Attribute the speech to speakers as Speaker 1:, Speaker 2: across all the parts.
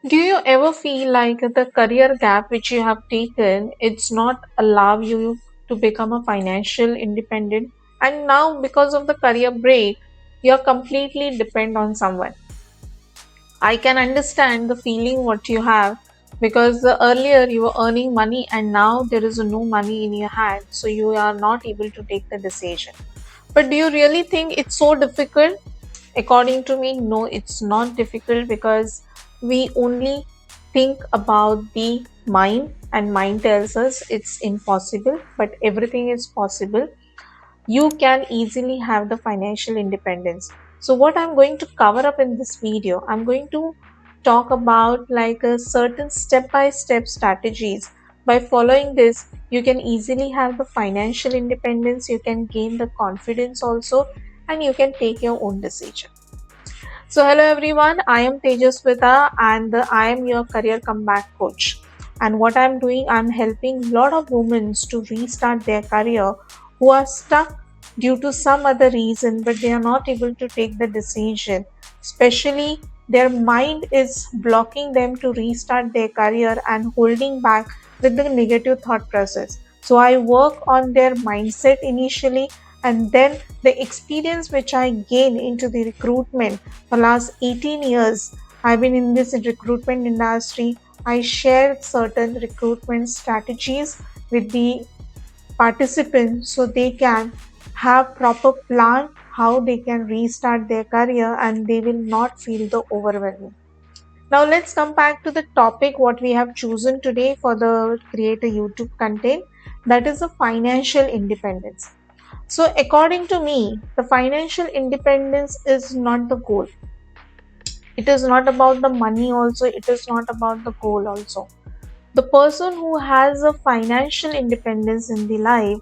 Speaker 1: Do you ever feel like the career gap which you have taken, it's not allow you to become a financial independent, and now because of the career break, you're completely depend on someone? I can understand the feeling what you have because earlier you were earning money and now there is no money in your hand, so you are not able to take the decision. But do you really think it's so difficult? According to me, no, it's not difficult because we only think about the mind, and mind tells us it's impossible, but everything is possible. You can easily have the financial independence. So what I'm going to cover up in this video, I'm going to talk about like a certain step by step strategies. By following this, you can easily have the financial independence, you can gain the confidence also, and you can take your own decision. So, hello everyone, I am Tejaswita and I am your career comeback coach. And what I'm doing, I'm helping a lot of women to restart their career who are stuck due to some other reason, but they are not able to take the decision. Especially, their mind is blocking them to restart their career and holding back with the negative thought process. So, I work on their mindset initially, and then the experience which I gain into the recruitment for last 18 years. I've been in this recruitment industry. I share certain recruitment strategies with the participants so they can have proper plan how they can restart their career and they will not feel the overwhelming. Now let's come back to the topic what we have chosen today for the create a YouTube content, that is the financial independence. So according to me, the financial independence is not the goal. It is not about the money also, it is not about the goal also. The person who has a financial independence in the life,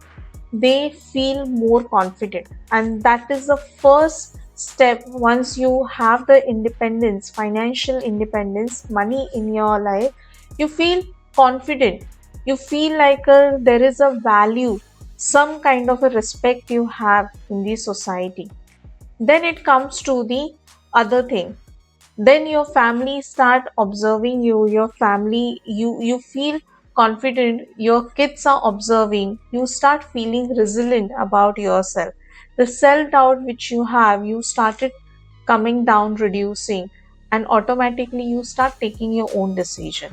Speaker 1: they feel more confident, and that is the first step. Once you have the independence, financial independence, money in your life, you feel confident, you feel like there is a value, some kind of a respect you have in the society. Then it comes to the other thing, then your family start observing you, your family, you feel confident, your kids are observing, you start feeling resilient about yourself. The self doubt which you have, you started coming down, reducing, and automatically you start taking your own decision.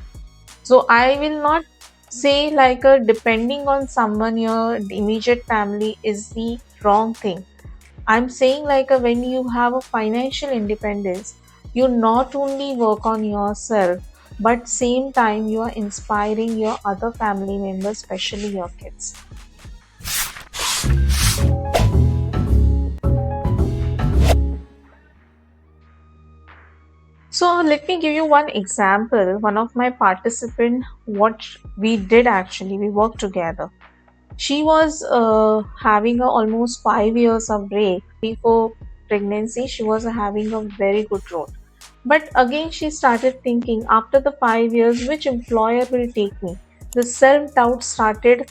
Speaker 1: So I will not say like a depending on someone, your immediate family is the wrong thing. I'm saying like when you have a financial independence, you not only work on yourself, but same time you are inspiring your other family members, especially your kids. So let me give you one example. One of my participant, what we did actually, we worked together. She was having almost 5 years of break before pregnancy. She was having a very good role. But again, she started thinking after the 5 years, which employer will take me? The self doubt started,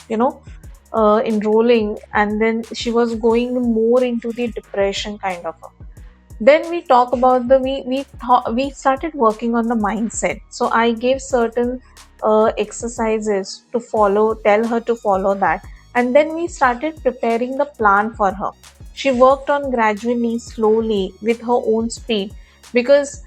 Speaker 1: enrolling, and then she was going more into the depression kind of. Then we talk about the we started working on the mindset. So I gave certain exercises to follow, tell her to follow that, and then we started preparing the plan for her. She worked on gradually, slowly, with her own speed, because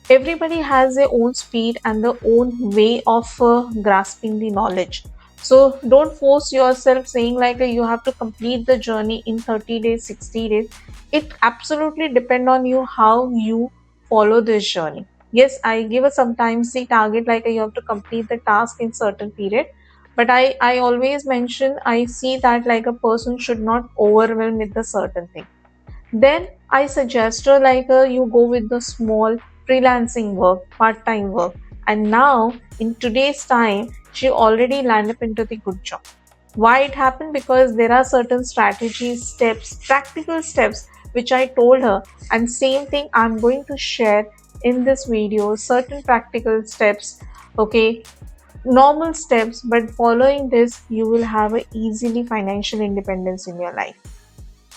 Speaker 1: everybody has their own speed and their own way of grasping the knowledge. So don't force yourself saying like you have to complete the journey in 30 days, 60 days. It absolutely depend on you how you follow this journey. Yes, I give a sometimes the target like you have to complete the task in certain period, but I always mention, I see that like a person should not overwhelm with the certain thing. Then I suggest her like you go with the small freelancing work, part-time work. And now in today's time, she already landed up into the good job. Why it happened? Because there are certain strategies, steps, practical steps which I told her, and same thing I'm going to share in this video. Certain practical steps, okay, normal steps, but following this, you will have a easily financial independence in your life.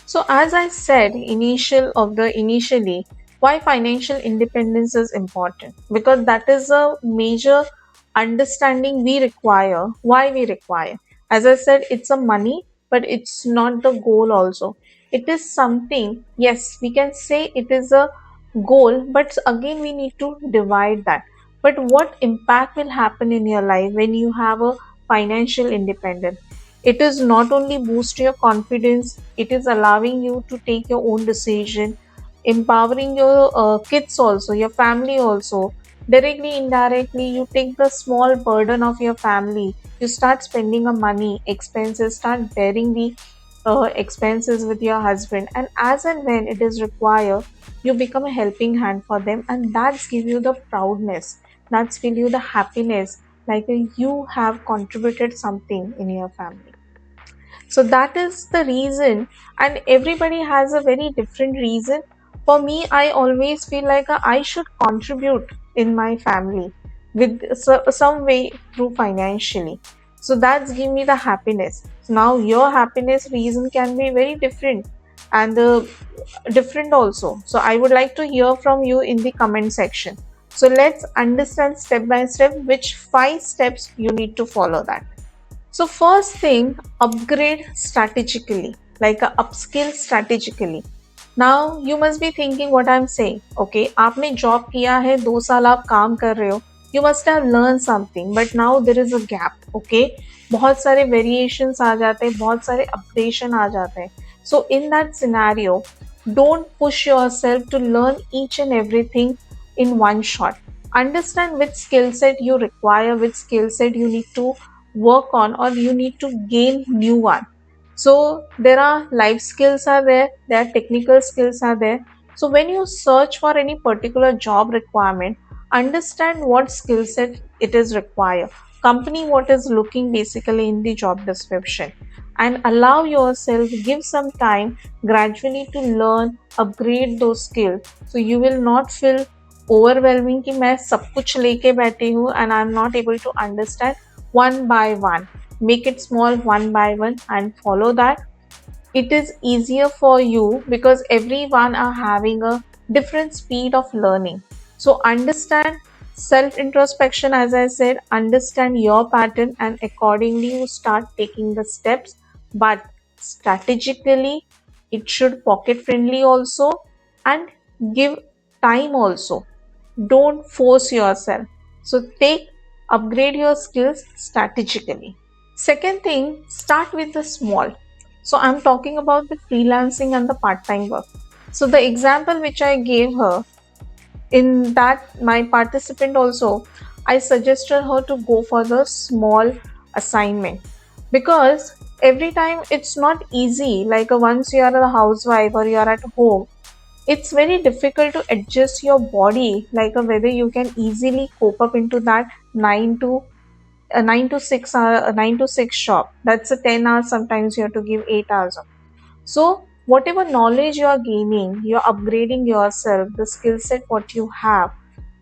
Speaker 1: So as I said, initially, Why financial independence is important? Because that is a major understanding we require. Why we require? As I said, it's a money, but it's not the goal also. It is something, yes, we can say it is a goal, but again, we need to divide that. But what impact will happen in your life when you have a financial independence? It is not only boost your confidence, it is allowing you to take your own decision, empowering your kids also, your family also. Directly, indirectly, you take the small burden of your family. You start spending a money, expenses, start bearing the expenses with your husband, and as and when it is required, you become a helping hand for them, and that's give you the proudness. That's give you the happiness, like you have contributed something in your family. So that is the reason, and everybody has a very different reason. For me, I always feel like I should contribute in my family with some way through financially. So that's give me the happiness. So now your happiness reason can be very different and different also. So I would like to hear from you in the comment section. So let's understand step by step which 5 steps you need to follow that. So first thing, upgrade strategically, like a upskill strategically. Now you must be thinking what I'm saying. Okay, आपने job किया है 2 साल आप काम कर रहे हो. You must have learned something, but now there is a gap. Okay, बहुत सारे variations आ जाते हैं, बहुत सारे updation आ जाते हैं. So in that scenario, don't push yourself to learn each and everything in one shot. Understand which skill set you require, which skill set you need to work on, or you need to gain new one. So there are life skills are there are technical skills are there. So when you search for any particular job requirement, understand what skill set it is required, company what is looking basically in the job description, and allow yourself, give some time gradually to learn, upgrade those skills. So you will not feel overwhelming कि मैं सब कुछ लेके बैठी हूँ and I'm not able to understand. One by one, make it small one by one and follow that. It is easier for you because everyone are having a different speed of learning. So understand self introspection, as I said, understand your pattern, and accordingly you start taking the steps, but strategically. It should pocket friendly also, and give time also. Don't force yourself. So take, upgrade your skills strategically. Second thing, start with the small. So I'm talking about the freelancing and the part-time work. So the example which I gave her, in that my participant also, I suggested her to go for the small assignment, because every time it's not easy, like once you are a housewife or you are at home, it's very difficult to adjust your body, like whether you can easily cope up into that 9 to a 9 to 6 hour, a 9 to 6 job. That's a 10 hours, sometimes you have to give 8 hours of. So whatever knowledge you are gaining, you're upgrading yourself, the skill set what you have,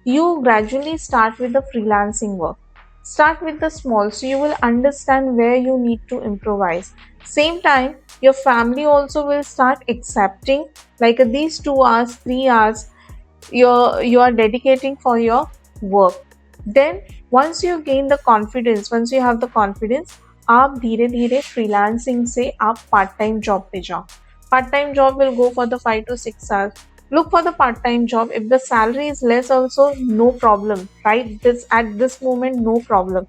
Speaker 1: you gradually start with the freelancing work. Start with the small, so you will understand where you need to improvise. Same time, your family also will start accepting, like these 2 hours, 3 hours you are dedicating for your work. Then once you gain the confidence, once you have the confidence, आप धीरे धीरे freelancing से आप part time job पे जाओ. Part time job will go for the 5 to 6 hours. Look for the part time job. If the salary is less also, no problem, right? This at this moment, no problem.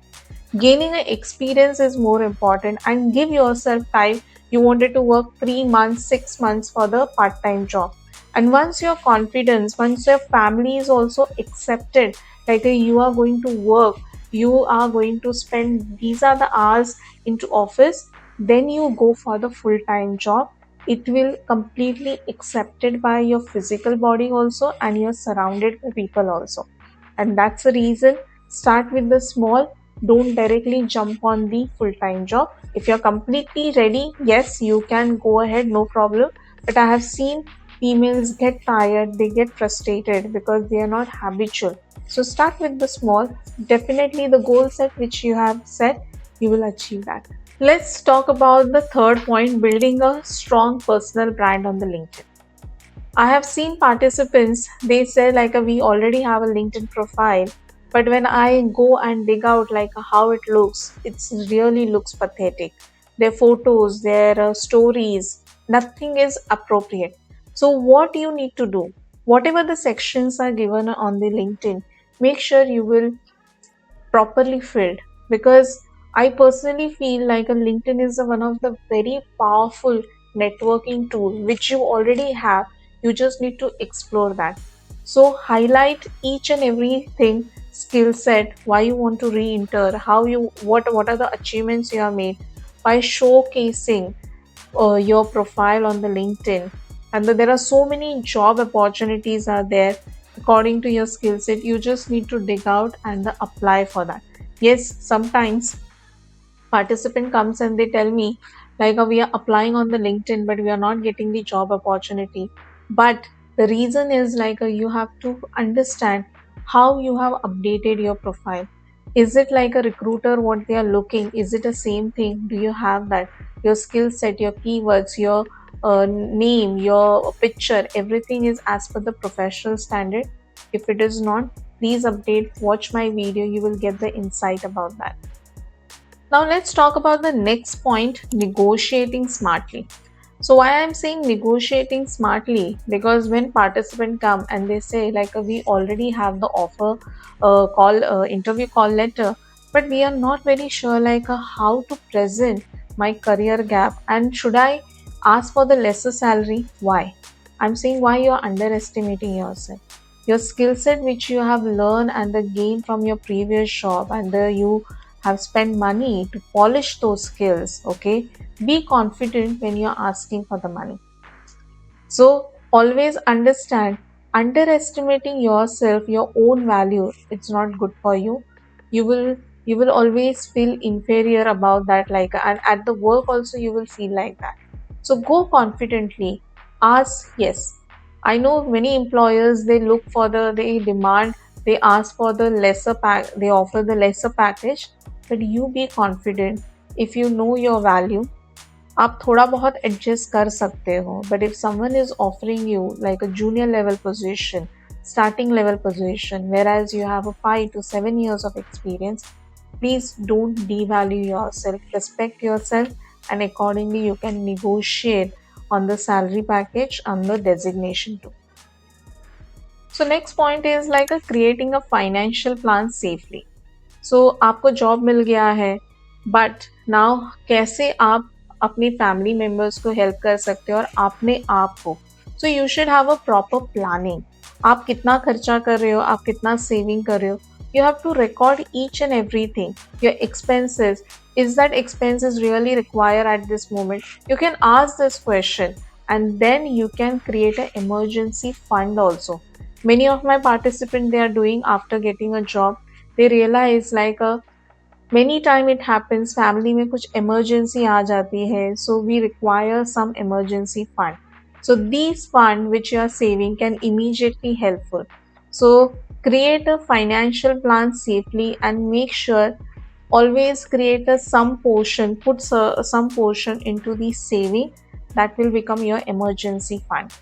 Speaker 1: Gaining an experience is more important, and give yourself time. You wanted to work 3 months, 6 months for the part time job. And once your confidence, once your family is also accepted, like you are going to work, you are going to spend these are the hours into office, then you go for the full time job. It will completely accepted by your physical body also, and you're surrounded by people also. And that's the reason, start with the small, don't directly jump on the full-time job. If you're completely ready, yes, you can go ahead, no problem. But I have seen females get tired, they get frustrated because they are not habitual. So start with the small. Definitely the goal set which you have set, you will achieve that. Let's talk about the third point, building a strong personal brand on the LinkedIn. I have seen participants, they say like we already have a LinkedIn profile, but when I go and dig out like how it looks, it really looks pathetic. Their photos, their stories, nothing is appropriate. So what you need to do, whatever the sections are given on the LinkedIn, make sure you will properly filled, because I personally feel like a LinkedIn is one of the very powerful networking tool which you already have. You just need to explore that. So highlight each and everything, skill set, why you want to re-enter, how you what are the achievements you have made by showcasing your profile on the LinkedIn. And there are so many job opportunities are there according to your skill set. You just need to dig out and apply for that. Yes, sometimes participant comes and they tell me like we are applying on the LinkedIn but we are not getting the job opportunity. But the reason is like you have to understand how you have updated your profile. Is it like a recruiter what they are looking? Is it the same thing? Do you have that? Your skill set, your keywords, your name, your picture, everything is as per the professional standard. If it is not, please update, watch my video, you will get the insight about that. Now let's talk about the next point, negotiating smartly. So why I'm saying negotiating smartly, because when participants come and they say like we already have the offer call interview call letter, but we are not very sure like how to present my career gap, and should I ask for the lesser salary? Why? I'm saying why you're underestimating yourself. Your skill set which you have learned and the gain from your previous job, and you have spent money to polish those skills. Okay, be confident when you're asking for the money. So always understand, underestimating yourself, your own value, it's not good for you. You will always feel inferior about that, like, and at the work also you will feel like that. So go confidently, ask. Yes, I know many employers, they look for they demand, they ask for the lesser pack, they offer the lesser package, but you be confident. If you know your value, आप थोड़ा बहुत adjust कर सकते हो. But if someone is offering you like a junior level position, starting level position, whereas you have a 5 to 7 years of experience, please don't devalue yourself, respect yourself, and accordingly you can negotiate on the salary package and the designation too. So next point is like a creating a financial plan safely. सो आपको job मिल गया है, but now कैसे आप अपनी family members को help कर सकते हो और अपने आप को. So you should have a proper planning. आप कितना खर्चा कर रहे हो, आप कितना सेविंग कर रहे हो. You have to record each and everything, your expenses. Is that expenses really require at this moment? You can ask this question, and then you can create an emergency fund also. Many of my participants, they are doing after getting a job, they realize like a many time it happens family में कुछ emergency आ जाती है, so we require some emergency fund. So these fund which you are saving can immediately helpful. So create a financial plan safely and make sure always create a some portion, put some portion into the saving, that will become your emergency fund.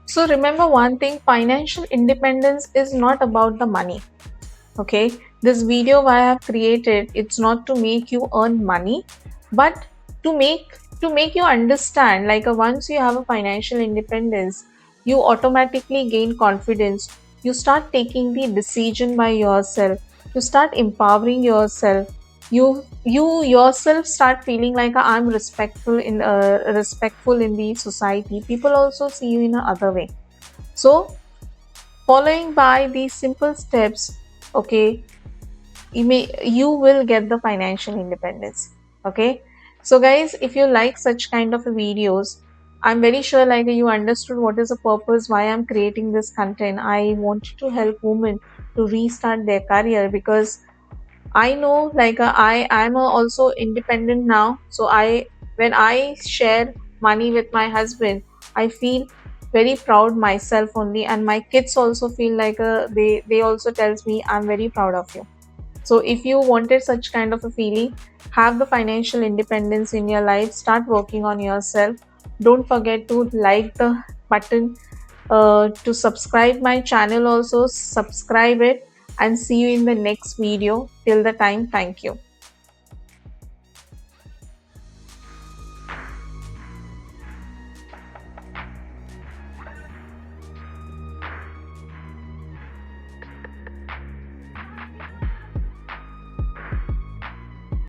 Speaker 1: So remember one thing, financial independence is not about the money. Okay, this video I have created, it's not to make you earn money, but to make you understand like once you have a financial independence, you automatically gain confidence. You start taking the decision by yourself, you start empowering yourself, you yourself start feeling like I'm respectful in the society. People also see you in another way. So following by these simple steps, okay, you will get the financial independence. Okay, so guys, if you like such kind of videos, I'm very sure like you understood what is the purpose why I'm creating this content. I wanted to help women to restart their career, because I know like I'm also independent now. So I when I share money with my husband, I feel very proud myself only, and my kids also feel like they also tells me I'm very proud of you. So if you wanted such kind of a feeling, have the financial independence in your life, start working on yourself. Don't forget to like the button to subscribe my channel also. Subscribe it and see you in the next video. Till the time, thank you.